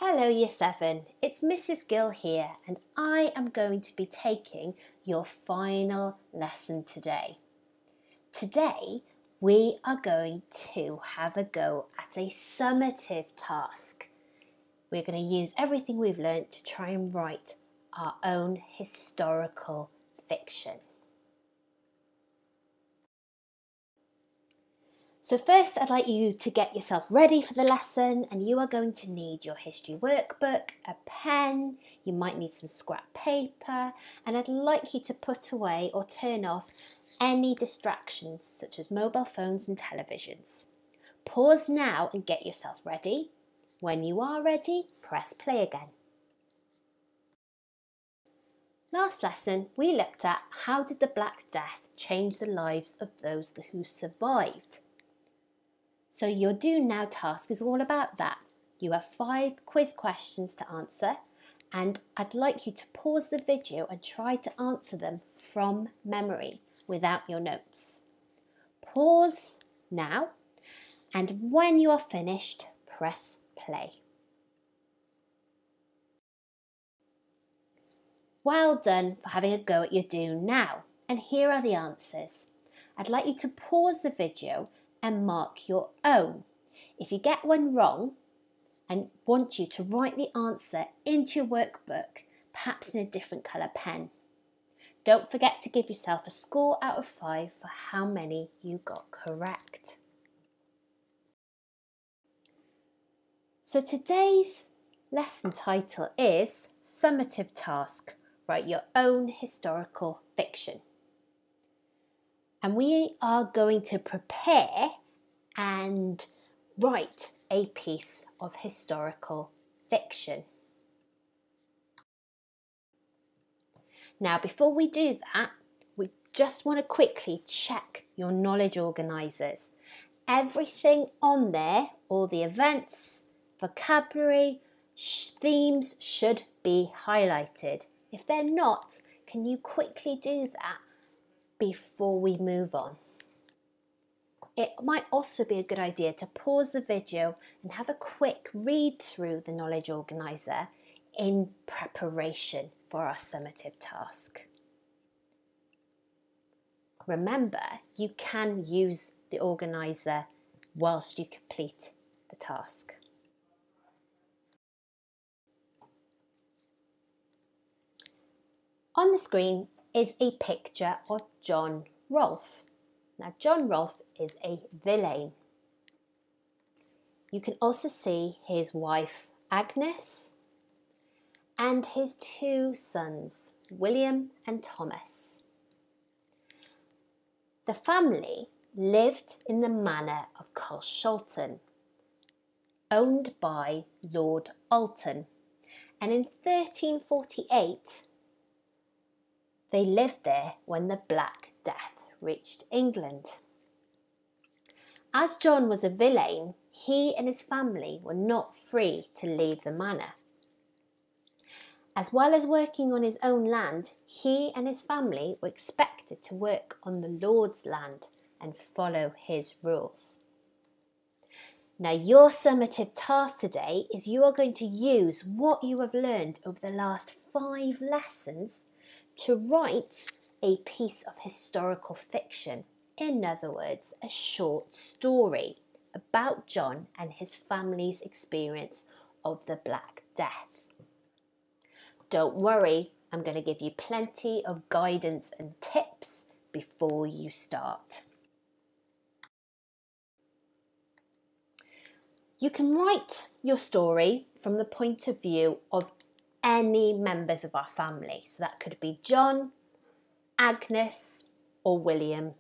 Hello Year 7, it's Mrs. Gill here and I am going to be taking your final lesson today. Today we are going to have a go at a summative task. We're going to use everything we've learnt to try and write our own historical fiction. So first I'd like you to get yourself ready for the lesson, and you are going to need your history workbook, a pen, you might need some scrap paper, and I'd like you to put away or turn off any distractions such as mobile phones and televisions. Pause now and get yourself ready. When you are ready, press play again. Last lesson we looked at how did the Black Death change the lives of those who survived. So your Do Now task is all about that. You have 5 quiz questions to answer, and I'd like you to pause the video and try to answer them from memory without your notes. Pause now, and when you are finished, press play. Well done for having a go at your Do Now, and here are the answers. I'd like you to pause the video and mark your own. If you get one wrong and want you to write the answer into your workbook, perhaps in a different colour pen. Don't forget to give yourself a score out of 5 for how many you got correct. So today's lesson title is Summative Task. Write your own historical fiction. And we are going to prepare and write a piece of historical fiction. Now, before we do that, we just want to quickly check your knowledge organisers. Everything on there, all the events, vocabulary, themes should be highlighted. If they're not, can you quickly do that before we move on? It might also be a good idea to pause the video and have a quick read through the knowledge organiser in preparation for our summative task. Remember, you can use the organiser whilst you complete the task. On the screen is a picture of John Rolfe. Now, John Rolfe is a villain. You can also see his wife Agnes and his 2 sons, William and Thomas. The family lived in the manor of Carshalton, owned by Lord Alton, and in 1348 they lived there when the Black Death reached England. As John was a villain, he and his family were not free to leave the manor. As well as working on his own land, he and his family were expected to work on the Lord's land and follow his rules. Now, your summative task today is you are going to use what you have learned over the last 5 lessons to write a piece of historical fiction. In other words, a short story about John and his family's experience of the Black Death. Don't worry, I'm going to give you plenty of guidance and tips before you start. You can write your story from the point of view of any members of our family. So that could be John, Agnes, or William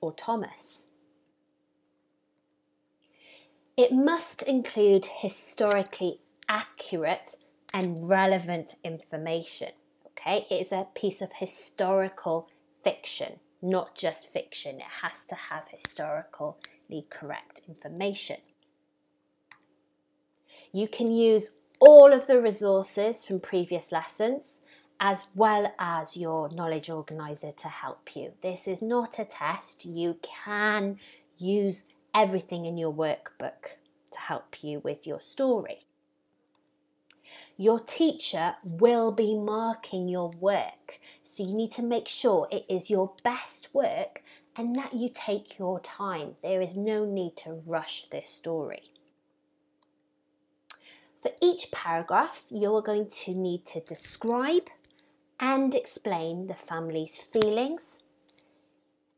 or Thomas. It must include historically accurate and relevant information. Okay, it is a piece of historical fiction, not just fiction. It has to have historically correct information. You can use all of the resources from previous lessons as well as your knowledge organiser to help you. This is not a test. You can use everything in your workbook to help you with your story. Your teacher will be marking your work, so you need to make sure it is your best work and that you take your time. There is no need to rush this story. For each paragraph, you are going to need to describe and explain the family's feelings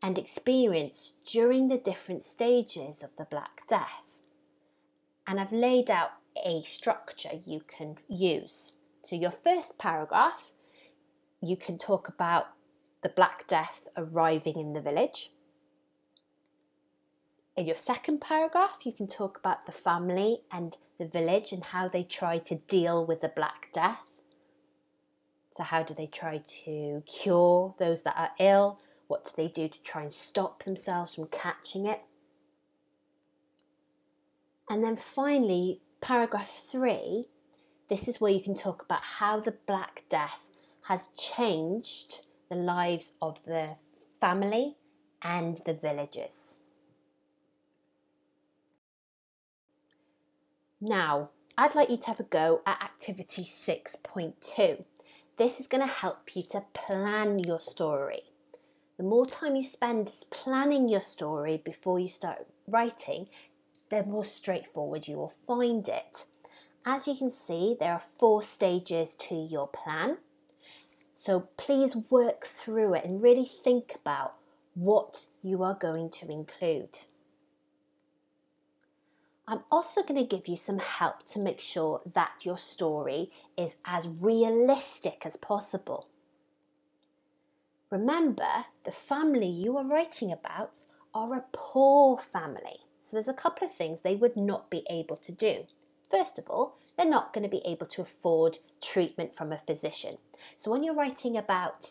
and experience during the different stages of the Black Death. And I've laid out a structure you can use. So your first paragraph, you can talk about the Black Death arriving in the village. In your second paragraph, you can talk about the family and the village and how they try to deal with the Black Death. So how do they try to cure those that are ill? What do they do to try and stop themselves from catching it? And then finally, paragraph 3, this is where you can talk about how the Black Death has changed the lives of the family and the villagers. Now, I'd like you to have a go at activity 6.2. This is going to help you to plan your story. The more time you spend planning your story before you start writing, the more straightforward you will find it. As you can see, there are 4 stages to your plan. So please work through it and really think about what you are going to include. I'm also going to give you some help to make sure that your story is as realistic as possible. Remember, the family you are writing about are a poor family. So there's a couple of things they would not be able to do. First of all, they're not going to be able to afford treatment from a physician. So when you're writing about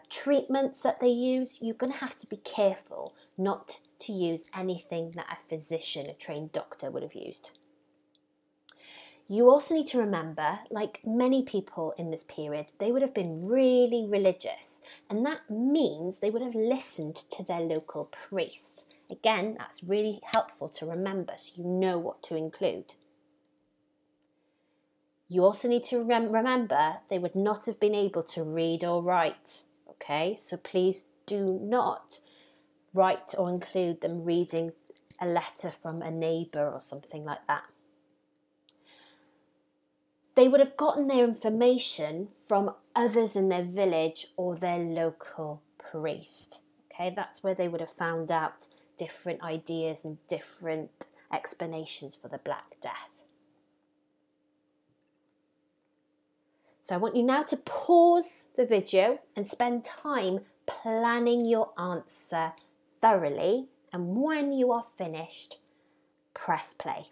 treatments that they use, you're going to have to be careful not to use anything that a physician, a trained doctor, would have used. You also need to remember, like many people in this period, they would have been really religious, and that means they would have listened to their local priest. Again, that's really helpful to remember so you know what to include. You also need to remember they would not have been able to read or write, okay? So please do not write or include them reading a letter from a neighbour or something like that. They would have gotten their information from others in their village or their local priest. Okay, that's where they would have found out different ideas and different explanations for the Black Death. So I want you now to pause the video and spend time planning your answer thoroughly, and when you are finished, press play.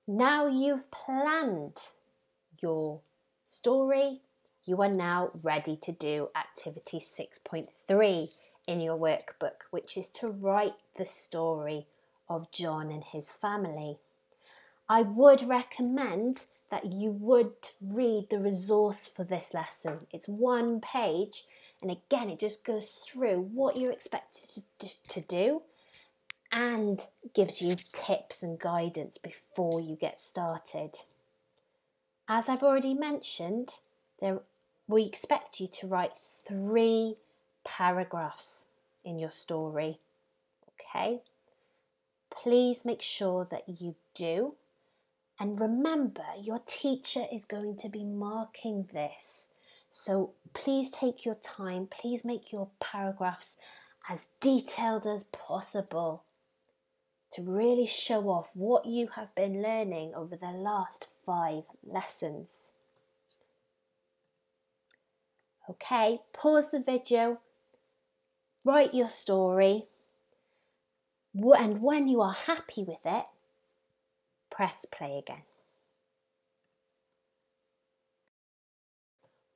Now you've planned your story, you are now ready to do activity 6.3 in your workbook, which is to write the story of John and his family. I would recommend that you would read the resource for this lesson. It's 1 page, and again, it just goes through what you're expected to do and gives you tips and guidance before you get started. As I've already mentioned, we expect you to write 3 paragraphs in your story, okay? Please make sure that you do. And remember, your teacher is going to be marking this. So please take your time. Please make your paragraphs as detailed as possible to really show off what you have been learning over the last 5 lessons. Okay, pause the video, write your story, and when you are happy with it, press play again.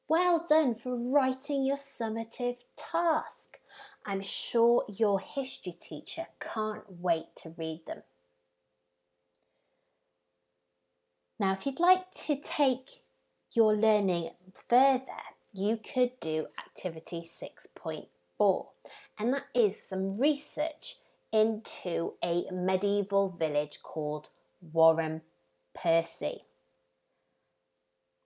Well done for writing your summative task. I'm sure your history teacher can't wait to read them. Now, if you'd like to take your learning further, you could do activity 6.4, and that is some research into a medieval village called Warren Percy.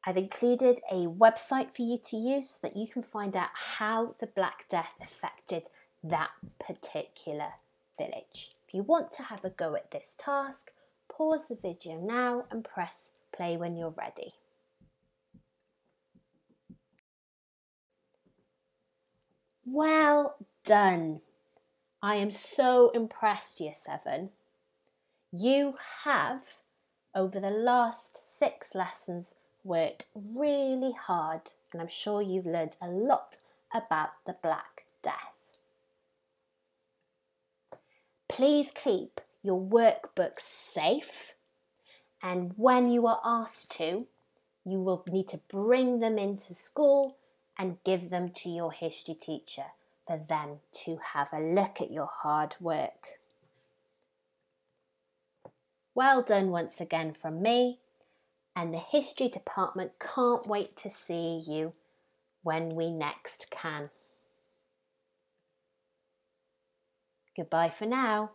I've included a website for you to use so that you can find out how the Black Death affected that particular village. If you want to have a go at this task, pause the video now and press play when you're ready. Well done! I am so impressed, Year 7. You have, over the last 6 lessons, worked really hard, and I'm sure you've learned a lot about the Black Death. Please keep your workbooks safe, and when you are asked to, you will need to bring them into school and give them to your history teacher for them to have a look at your hard work. Well done once again from me, and the history department can't wait to see you when we next can. Goodbye for now.